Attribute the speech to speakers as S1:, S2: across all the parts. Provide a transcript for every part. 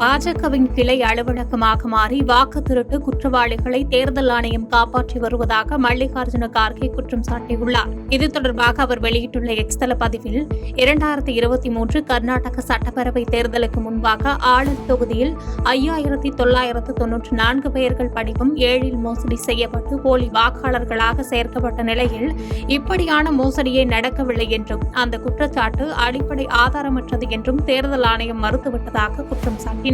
S1: பாஜகவின் கிளை அலுவலகமாக மாறி வாக்கு திருட்டு குற்றவாளிகளை தேர்தல் ஆணையம் காப்பாற்றி வருவதாக மல்லிகார்ஜுன கார்கே குற்றம் சாட்டியுள்ளார். இது தொடர்பாக அவர் வெளியிட்டுள்ள எக்ஸ் தள பதிவில் 2023 கர்நாடக சட்டப்பேரவை தேர்தலுக்கு முன்பாக ஆளல் தொகுதியில் 5994 பெயர்கள் படிவம் 7 மோசடி செய்யப்பட்டு போலி வாக்காளர்களாக சேர்க்கப்பட்ட நிலையில் இப்படியான மோசடியே நடக்கவில்லை என்றும் அந்த குற்றச்சாட்டு அடிப்படை ஆதாரமற்றது என்றும் தேர்தல் ஆணையம் மறுத்துவிட்டதாக குற்றம் சாட்டினார்.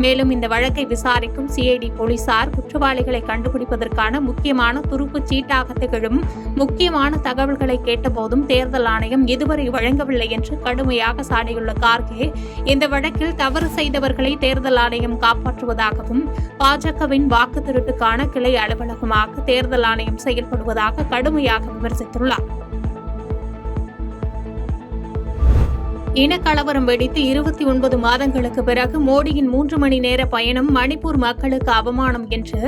S1: மேலும் இந்த வழக்கை விசாரிக்கும் சிஐடி போலீசார் குற்றவாளிகளை கண்டுபிடிப்பதற்கான முக்கியமான துருப்பு சீட்டாக திகழும் முக்கியமான தகவல்களை கேட்டபோதும் தேர்தல் ஆணையம் இதுவரை வழங்கவில்லை என்று கடுமையாக சாடியுள்ள கார்கே, இந்த வழக்கில் தவறு செய்தவர்களை தேர்தல் ஆணையம் காப்பாற்றுவதாகவும் பாஜகவின் வாக்கு திருட்டுக்கான கிளை அலுவலகமாக தேர்தல் ஆணையம் செயல்படுவதாக கடுமையாக விமர்சித்துள்ளார். இனக்கலவரம் வெடித்து 29 மாதங்களுக்கு பிறகு மோடியின் 3 மணி நேர பயணம் மணிப்பூர் மக்களுக்கு அவமானம் என்று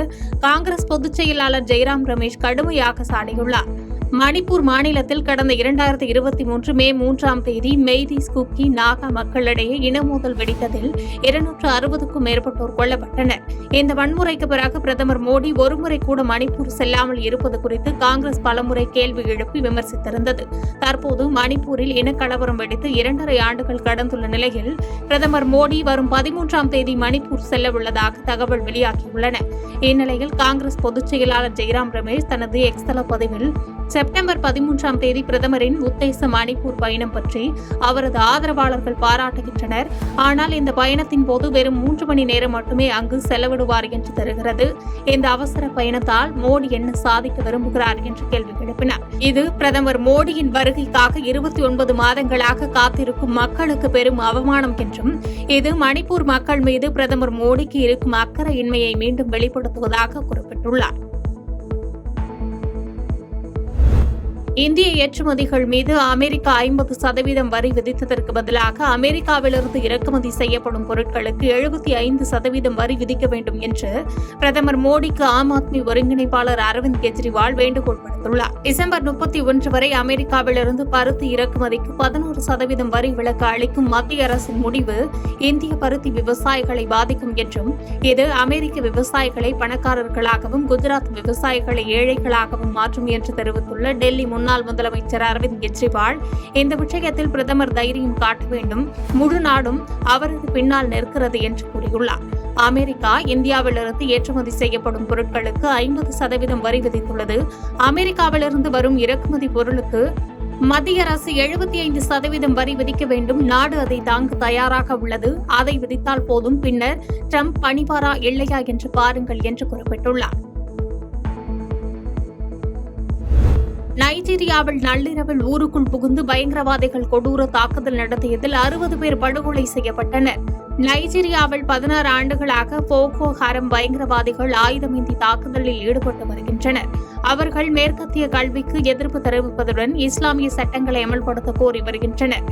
S1: காங்கிரஸ் பொதுச் செயலாளர் ஜெய்ராம் ரமேஷ் கடுமையாக சாடியுள்ளார். மணிப்பூர் மாநிலத்தில் கடந்த 2023 மே 3ஆம் தேதி மெய்தீஸ் குக்கி நாகா மக்களிடையே இனமோதல் வெடித்ததில் 260க்கும் மேற்பட்டோர் கொல்லப்பட்டனர். இந்த வன்முறைக்கு பிறகு பிரதமர் மோடி ஒருமுறை கூட மணிப்பூர் செல்லாமல் இருப்பது குறித்து காங்கிரஸ் பலமுறை கேள்வி எழுப்பி விமர்சித்திருந்தது. தற்போது மணிப்பூரில் இனக்கலவரம் வெடித்து 2.5 ஆண்டுகள் கடந்துள்ள நிலையில் பிரதமர் மோடி வரும் 13ஆம் தேதி மணிப்பூர் செல்லவுள்ளதாக தகவல் வெளியாகியுள்ளன. இந்நிலையில் காங்கிரஸ் பொதுச் செயலாளர் ஜெய்ராம் ரமேஷ் தனது எக்ஸ் தள பதிவில் செப்டம்பர் 13ஆம் தேதி பிரதமரின் உத்தேச மணிப்பூர் பயணம் பற்றி அவரது ஆதரவாளர்கள் பாராட்டுகின்றனர். ஆனால் இந்த பயணத்தின் போது வெறும் 3 மணி நேரம் மட்டுமே அங்கு செலவிடுவார் என்று தெரிகிறது. இந்த அவசர பயணத்தால் மோடி என்ன சாதிக்க விரும்புகிறார் என்று கேள்வி எழுப்பினார். இது பிரதமர் மோடியின் வருகைக்காக 29 மாதங்களாக காத்திருக்கும் மக்களுக்கு பெரும் அவமானம் என்றும் இது மணிப்பூர் மக்கள் மீது பிரதமர் மோடிக்கு இருக்கும் அக்கறையின்மையை மீண்டும் வெளிப்படுத்துவதாக குறிப்பிட்டுள்ளார். இந்திய ஏற்றுமதிகள் மீது அமெரிக்கா 50% வரி விதித்ததற்கு பதிலாக அமெரிக்காவிலிருந்து இறக்குமதி செய்யப்படும் பொருட்களுக்கு 75% வரி விதிக்க வேண்டும் என்று பிரதமர் மோடிக்கு ஆம் ஆத்மி ஒருங்கிணைப்பாளர் அரவிந்த் கெஜ்ரிவால் வேண்டுகோள் விடுத்துள்ளார். டிசம்பர் 31 வரை அமெரிக்காவிலிருந்து பருத்தி இறக்குமதிக்கு 11% வரி விலக்கு அளிக்கும் மத்திய அரசின் முடிவு இந்திய பருத்தி விவசாயிகளை பாதிக்கும் என்றும் இது அமெரிக்க விவசாயிகளை பணக்காரர்களாகவும் குஜராத் விவசாயிகளை ஏழைகளாகவும் மாற்றும் என்று தெரிவித்துள்ள டெல்லி முன்னாள் முதலமைச்சர் அரவிந்த் கெஜ்ரிவால், இந்த விஷயத்தில் பிரதமர் தைரியம் காட்ட வேண்டும், முழு நாடும் அவரது பின்னால் நிற்கிறது என்று கூறியுள்ளார். அமெரிக்கா இந்தியாவிலிருந்து ஏற்றுமதி செய்யப்படும் பொருட்களுக்கு 50% வரி விதித்துள்ளது. அமெரிக்காவிலிருந்து வரும் இறக்குமதி பொருளுக்கு மத்திய அரசு 75% வரி விதிக்க வேண்டும். நாடு அதை தாங்க தயாராக உள்ளது. அதை விதித்தால் போதும். பின்னர் ட்ரம்ப் பணிவாரா இல்லையா என்று பாருங்கள் என்று குறிப்பிட்டுள்ளார். நைஜீரியாவில் நள்ளிரவில் ஊருக்குள் புகுந்து பயங்கரவாதிகள் கொடூர தாக்குதல் நடத்தியதில் 60 பேர் படுகொலை செய்யப்பட்டனர். நைஜீரியாவில் 16 ஆண்டுகளாக போகோ ஹரம் பயங்கரவாதிகள் ஆயுதமேந்தி தாக்குதலில் ஈடுபட்டு வருகின்றனர். அவர்கள் மேற்கத்திய கல்விக்கு எதிர்ப்பு தெரிவிப்பதுடன் இஸ்லாமிய சட்டங்களை அமல்படுத்த கோரி வருகின்றனர்.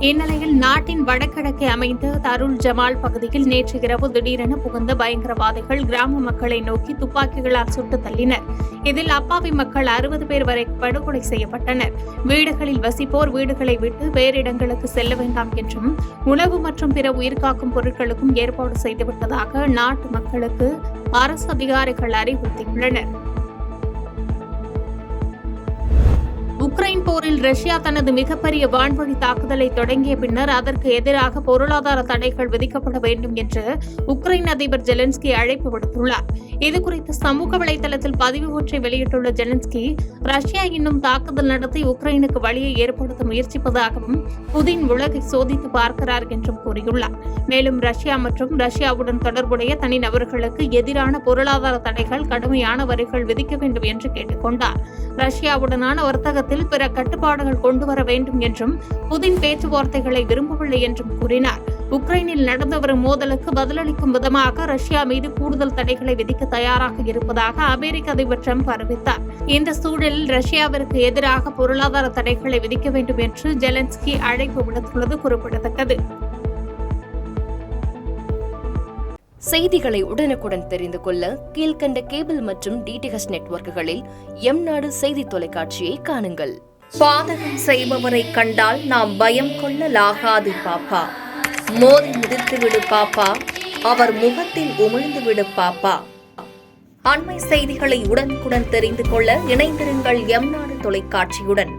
S1: இந்நிலையில் நாட்டின் வடகிழக்கே அமைந்த தருள் ஜமால் பகுதியில் நேற்று இரவு திடீரென புகுந்த பயங்கரவாதிகள் கிராம மக்களை நோக்கி துப்பாக்கிகளால் சுட்டு தள்ளினர். இதில் அப்பாவி மக்கள் 60 பேர் வரை படுகொலை செய்யப்பட்டனர். வீடுகளில் வசிப்போர் வீடுகளை விட்டு வேறு இடங்களுக்கு செல்ல வேண்டாம் என்றும் உணவு மற்றும் பிற உயிர்காக்கும் பொருட்களுக்கும் ஏற்பாடு செய்துவிட்டதாக நாட்டு மக்களுக்கு அரசு அதிகாரிகள் அறிவுறுத்தியுள்ளனர். உக்ரைன் போரில் ரஷ்யா தனது மிகப்பெரிய வான்வழி தாக்குதலை தொடங்கிய பின்னர் அதற்கு எதிராக பொருளாதார தடைகள் விதிக்கப்பட வேண்டும் என்று உக்ரைன் அதிபர் ஜெலன்ஸ்கி அழைப்பு விடுத்துள்ளார். இதுகுறித்து சமூக வலைதளத்தில் பதிவு ஒன்றை வெளியிட்டுள்ள ஜெலன்ஸ்கி, ரஷ்யா இன்னும் தாக்குதல் நடத்தி உக்ரைனுக்கு வழியை ஏற்படுத்த முயற்சிப்பதாகவும் புதின் உலகை சோதித்து பார்க்கிறார் என்றும் கூறியுள்ளார். மேலும் ரஷ்யா மற்றும் ரஷ்யாவுடன் தொடர்புடைய தனிநபர்களுக்கு எதிரான பொருளாதார தடைகள், கடுமையான வரிகள் விதிக்க வேண்டும் என்று கேட்டுக் கொண்டார். ரஷ்யாவுடனான வர்த்தகத்தில் பிற கட்டுப்பாடுகள் கொண்டுவர வேண்டும் என்றும் புதின் பேச்சுவார்த்தைகளை விரும்பவில்லை என்றும் கூறினார். உக்ரைனில் நடந்து வரும் மோதலுக்கு பதிலளிக்கும் விதமாக ரஷ்யா மீது கூடுதல் தடைகளை விதிக்க தயாராக இருப்பதாக அமெரிக்க அதிபர் ட்ரம்ப் அறிவித்தார். இந்த சூழலில் ரஷ்யாவிற்கு எதிராக பொருளாதார தடைகளை விதிக்க வேண்டும் என்று ஜெலன்ஸ்கி அழைப்பு விடுத்துள்ளது குறிப்பிடத்தக்கது.
S2: செய்திகளை உடனுக்குடன் தெரிந்து கொள்ள கீழ்கண்ட கேபிள் மற்றும் டிடிஎச் நெட்வொர்க்குகளில் எம் நாடு செய்தி தொலைக்காட்சியை காணுங்கள்.
S1: பாதகம் செய்பவரை கண்டால் நாம் பயம் கொள்ளலாகாது பாப்பா. மோதி மிதித்துவிடு பாப்பா,
S3: அவர் முகத்தில் உமிழ்ந்துவிடு பாப்பா. அண்மை செய்திகளை உடனுக்குடன் தெரிந்து கொள்ள இணைந்திருங்கள் எம்நாடு தொலைக்காட்சியுடன்.